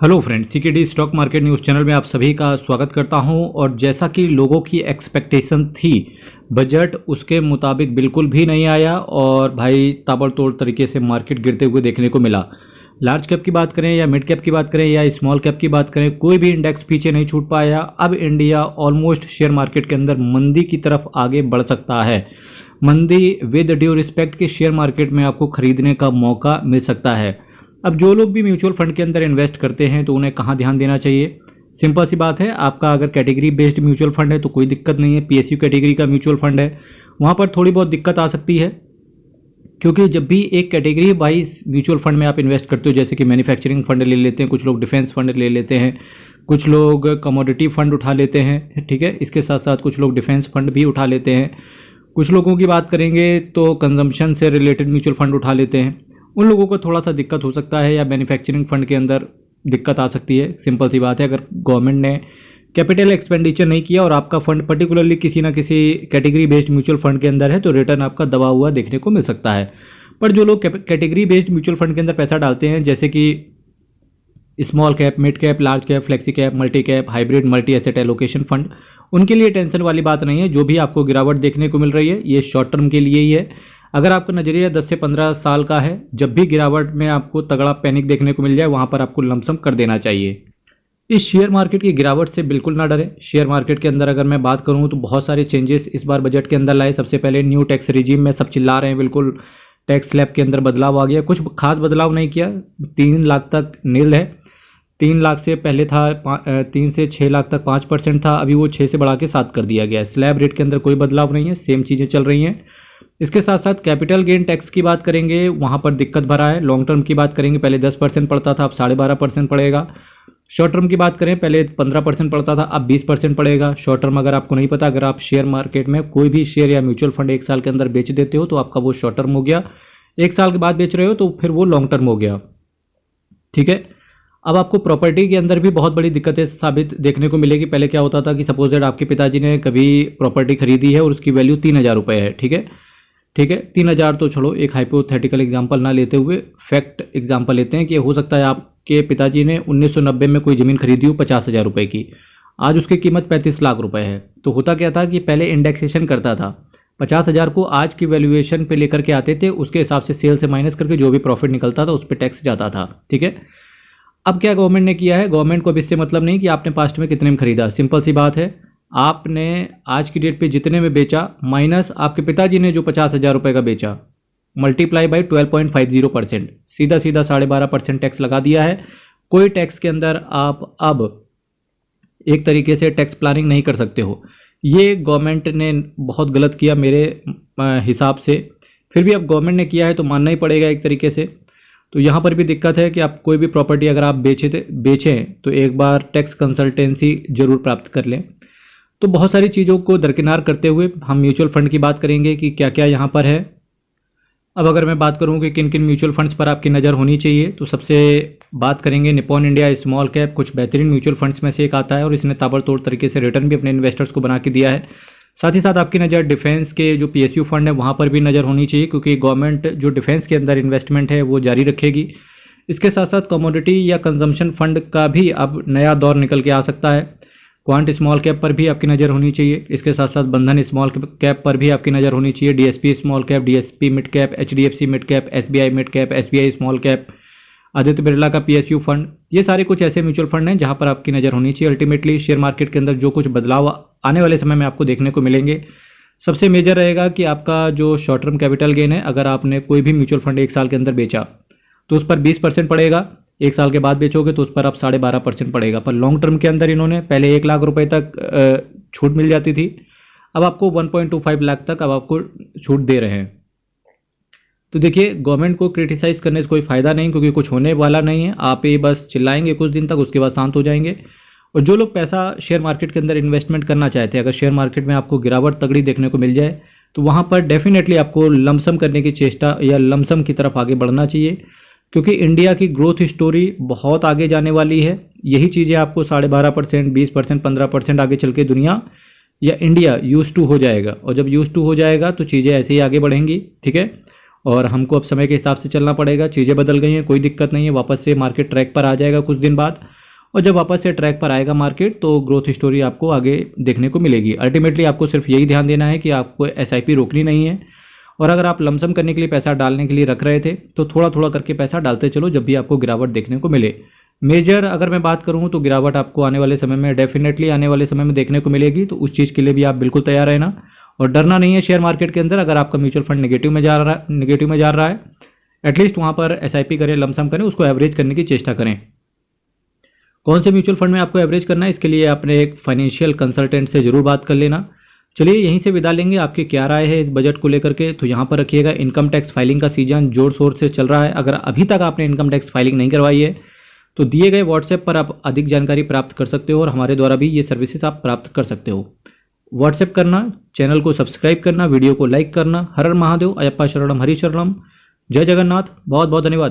Hello friends, CKD stock market news channel में आप सभी का स्वागत करता हूं। और जैसा कि लोगों की एक्सपेक्टेशन थी, बजट उसके मुताबिक बिल्कुल भी नहीं आया और भाई ताबड़तोड़ तरीके से मार्केट गिरते हुए देखने को मिला। लार्ज कैप की बात करें या मिड कैप की बात करें या स्मॉल कैप की बात करें, कोई भी इंडेक्स पीछे नहीं छूट पाया। अब इंडिया ऑलमोस्ट शेयर मार्केट के अंदर मंदी की तरफ आगे बढ़ सकता है। मंदी विद ड्यू रिस्पेक्ट के शेयर मार्केट में आपको खरीदने का मौका मिल सकता है। अब जो लोग भी म्यूचुअल फंड के अंदर इन्वेस्ट करते हैं तो उन्हें कहाँ ध्यान देना चाहिए? सिंपल सी बात है, आपका अगर कैटेगरी बेस्ड म्यूचुअल फंड है तो कोई दिक्कत नहीं है। पीएसयू कैटेगरी का म्यूचुअल फंड है, वहाँ पर थोड़ी बहुत दिक्कत आ सकती है, क्योंकि जब भी एक कैटेगरी वाइज म्यूचुअल फंड में आप इन्वेस्ट करते हो, जैसे कि मैन्युफैक्चरिंग फंड ले लेते हैं, कुछ लोग डिफेंस फंड ले लेते हैं, कुछ लोग कमोडिटी फंड उठा लेते हैं, ठीक है। इसके साथ साथ कुछ लोग डिफेंस फंड भी उठा लेते हैं। कुछ लोगों की बात करेंगे तो कंजम्पशन से रिलेटेड म्यूचुअल फंड उठा लेते हैं। उन लोगों को थोड़ा सा दिक्कत हो सकता है, या मैन्युफैक्चरिंग फंड के अंदर दिक्कत आ सकती है। सिंपल सी बात है, अगर गवर्नमेंट ने कैपिटल एक्सपेंडिचर नहीं किया और आपका फंड पर्टिकुलरली किसी ना किसी कैटेगरी बेस्ड म्यूचुअल फंड के अंदर है तो रिटर्न आपका दबा हुआ देखने को मिल सकता है। पर जो लोग कैटेगरी बेस्ड म्यूचुअल फंड के अंदर पैसा डालते हैं, जैसे कि small cap, mid cap, large cap, flexi cap, multi cap, hybrid multi asset allocation fund, उनके लिए टेंशन वाली बात नहीं है। जो भी आपको गिरावट देखने को मिल रही है ये शॉर्ट टर्म के लिए ही है। अगर आपका नजरिया 10 से 15 साल का है, जब भी गिरावट में आपको तगड़ा पैनिक देखने को मिल जाए वहां पर आपको लमसम कर देना चाहिए। इस शेयर मार्केट की गिरावट से बिल्कुल ना डरें। शेयर मार्केट के अंदर अगर मैं बात करूं तो बहुत सारे चेंजेस इस बार बजट के अंदर लाए। सबसे पहले न्यू टैक्स रिजीम में सब चिल्ला रहे हैं, बिल्कुल टैक्स स्लैब के अंदर बदलाव आ गया। कुछ खास बदलाव नहीं किया, 3 लाख तक नील है। 3 लाख से पहले था 3 से 6 लाख तक 5% था, अभी वो 6 से बढ़ा के 7 कर दिया गया। स्लैब रेट के अंदर कोई बदलाव नहीं है, सेम चीज़ें चल रही हैं। इसके साथ साथ कैपिटल गेन टैक्स की बात करेंगे, वहाँ पर दिक्कत भरा है। लॉन्ग टर्म की बात करेंगे, पहले 10% पड़ता था, अब 12.5% पड़ेगा। शॉर्ट टर्म की बात करें, पहले 15% पड़ता था, अब 20% पड़ेगा। शॉर्ट टर्म अगर आपको नहीं पता, अगर आप शेयर मार्केट में कोई भी शेयर या म्यूचुअल फंड 1 साल के अंदर बेच देते हो तो आपका वो शॉर्ट टर्म हो गया। 1 साल के बाद बेच रहे हो तो फिर वो लॉन्ग टर्म हो गया, ठीक है। अब आपको प्रॉपर्टी के अंदर भी बहुत बड़ी दिक्कतें साबित देखने को मिलेगी। पहले क्या होता था कि सपोज आपके पिताजी ने कभी प्रॉपर्टी खरीदी है और उसकी वैल्यू 3,000 रुपये है, ठीक है, ठीक है। 3,000 तो छोड़ो, एक हाइपोथेटिकल एग्जांपल ना लेते हुए फैक्ट एग्जांपल लेते हैं कि हो सकता है आपके पिताजी ने 1990 में कोई ज़मीन खरीदी हो 50,000 रुपये की, आज उसकी कीमत 35 लाख रुपए है। तो होता क्या था कि पहले इंडेक्सेशन करता था, 50,000 को आज की वैल्यूएशन पे लेकर के आते थे, उसके हिसाब से सेल से माइनस करके जो भी प्रॉफिट निकलता था उस पर टैक्स जाता था, ठीक है। अब क्या गवर्नमेंट ने किया है, गवर्नमेंट को अब इससे मतलब नहीं कि आपने पास्ट में कितने में खरीदा। सिंपल सी बात है, आपने आज की डेट पे जितने में बेचा माइनस आपके पिताजी ने जो 50,000 रुपये का बेचा, मल्टीप्लाई बाई 12.50%, सीधा सीधा 12.5% टैक्स लगा दिया है। कोई टैक्स के अंदर आप अब एक तरीके से टैक्स प्लानिंग नहीं कर सकते हो। ये गवर्नमेंट ने बहुत गलत किया मेरे हिसाब से। फिर भी अब गवर्नमेंट ने किया है तो मानना ही पड़ेगा एक तरीके से। तो यहाँ पर भी दिक्कत है कि आप कोई भी प्रॉपर्टी अगर आप बेचें तो एक बार टैक्स कंसल्टेंसी जरूर प्राप्त कर लें। तो बहुत सारी चीज़ों को दरकिनार करते हुए हम म्यूचुअल फंड की बात करेंगे कि क्या क्या यहाँ पर है। अब अगर मैं बात करूँ कि किन किन म्यूचुअल फंड्स पर आपकी नज़र होनी चाहिए, तो सबसे बात करेंगे निपॉन इंडिया स्मॉल कैप। कुछ बेहतरीन म्यूचुअल फंड्स में से एक आता है और इसने ताबड़तोड़ तरीके से रिटर्न भी अपने इन्वेस्टर्स को बना के दिया है। साथ ही साथ आपकी नज़र डिफेंस के जो पीएसयू फंड है वहाँ पर भी नज़र होनी चाहिए, क्योंकि गवर्नमेंट जो डिफेंस के अंदर इन्वेस्टमेंट है वो जारी रखेगी। इसके साथ साथ कमोडिटी या कंजम्पशन फंड का भी अब नया दौर निकल के आ सकता है। क्वांट स्मॉल कैप पर भी आपकी नज़र होनी चाहिए। इसके साथ साथ बंधन स्मॉल कैप पर भी आपकी नज़र होनी चाहिए। DSP small cap, DSP mid cap, HDFC mid cap, SBI mid cap, SBI small cap, Aditya Birla का पीएसयू फंड, ये सारे कुछ ऐसे म्यूचुअल फंड हैं जहां पर आपकी नज़र होनी चाहिए। अल्टीमेटली शेयर मार्केट के अंदर जो कुछ बदलाव आने वाले समय में आपको देखने को मिलेंगे, सबसे मेजर रहेगा कि आपका जो शॉर्ट टर्म कैपिटल गेन है, अगर आपने कोई भी म्यूचुअल फंड 1 साल के अंदर बेचा तो उस पर 20% पड़ेगा। 1 साल के बाद बेचोगे तो उस पर अब 12.5% पड़ेगा। पर लॉन्ग टर्म के अंदर इन्होंने पहले 1 लाख रुपए तक छूट मिल जाती थी, अब आपको 1.25 लाख तक अब आपको छूट दे रहे हैं। तो देखिए, गवर्नमेंट को क्रिटिसाइज करने से कोई फ़ायदा नहीं, क्योंकि कुछ होने वाला नहीं है। आप ये बस चिल्लाएंगे कुछ दिन तक, उसके बाद शांत हो जाएंगे। और जो लोग पैसा शेयर मार्केट के अंदर इन्वेस्टमेंट करना चाहते हैं, अगर शेयर मार्केट में आपको गिरावट तगड़ी देखने को मिल जाए तो वहाँ पर डेफिनेटली आपको लमसम करने की चेष्टा या लमसम की तरफ आगे बढ़ना चाहिए, क्योंकि इंडिया की ग्रोथ स्टोरी बहुत आगे जाने वाली है। यही चीज़ें आपको 12.5%, 20%, 15% आगे चल के दुनिया या इंडिया यूज टू हो जाएगा। और जब यूज टू हो जाएगा तो चीज़ें ऐसे ही आगे बढ़ेंगी, ठीक है। और हमको अब समय के हिसाब से चलना पड़ेगा। चीज़ें बदल गई हैं, कोई दिक्कत नहीं है, वापस से मार्केट ट्रैक पर आ जाएगा कुछ दिन बाद। और जब वापस से ट्रैक पर आएगा मार्केट तो ग्रोथ स्टोरी आपको आगे देखने को मिलेगी। अल्टीमेटली आपको सिर्फ यही ध्यान देना है कि आपको एसआईपी रोकनी नहीं है, और अगर आप लमसम करने के लिए पैसा डालने के लिए रख रहे थे तो थोड़ा थोड़ा करके पैसा डालते चलो जब भी आपको गिरावट देखने को मिले। मेजर अगर मैं बात करूं तो गिरावट आपको आने वाले समय में डेफिनेटली आने वाले समय में देखने को मिलेगी, तो उस चीज़ के लिए भी आप बिल्कुल तैयार रहना और डरना नहीं है शेयर मार्केट के अंदर। अगर आपका म्यूचुअल फंड नेगेटिव में जा रहा है एटलीस्ट वहाँ पर एसआईपी करें, लमसम करें, उसको एवरेज करने की चेष्टा करें। कौन से म्यूचुअल फंड में आपको एवरेज करना है इसके लिए अपने एक फाइनेंशियल कंसल्टेंट से जरूर बात कर लेना। चलिए यहीं से विदा लेंगे। आपकी क्या राय है इस बजट को लेकर के तो यहाँ पर रखिएगा। इनकम टैक्स फाइलिंग का सीजन जोर शोर से चल रहा है। अगर अभी तक आपने इनकम टैक्स फाइलिंग नहीं करवाई है तो दिए गए व्हाट्सएप पर आप अधिक जानकारी प्राप्त कर सकते हो और हमारे द्वारा भी ये सर्विसेज आप प्राप्त कर सकते हो। व्हाट्सएप करना, चैनल को सब्सक्राइब करना, वीडियो को लाइक करना। हर हर महादेव, अयप्पा शरणम, हरि शरणम, जय जगन्नाथ। बहुत बहुत धन्यवाद।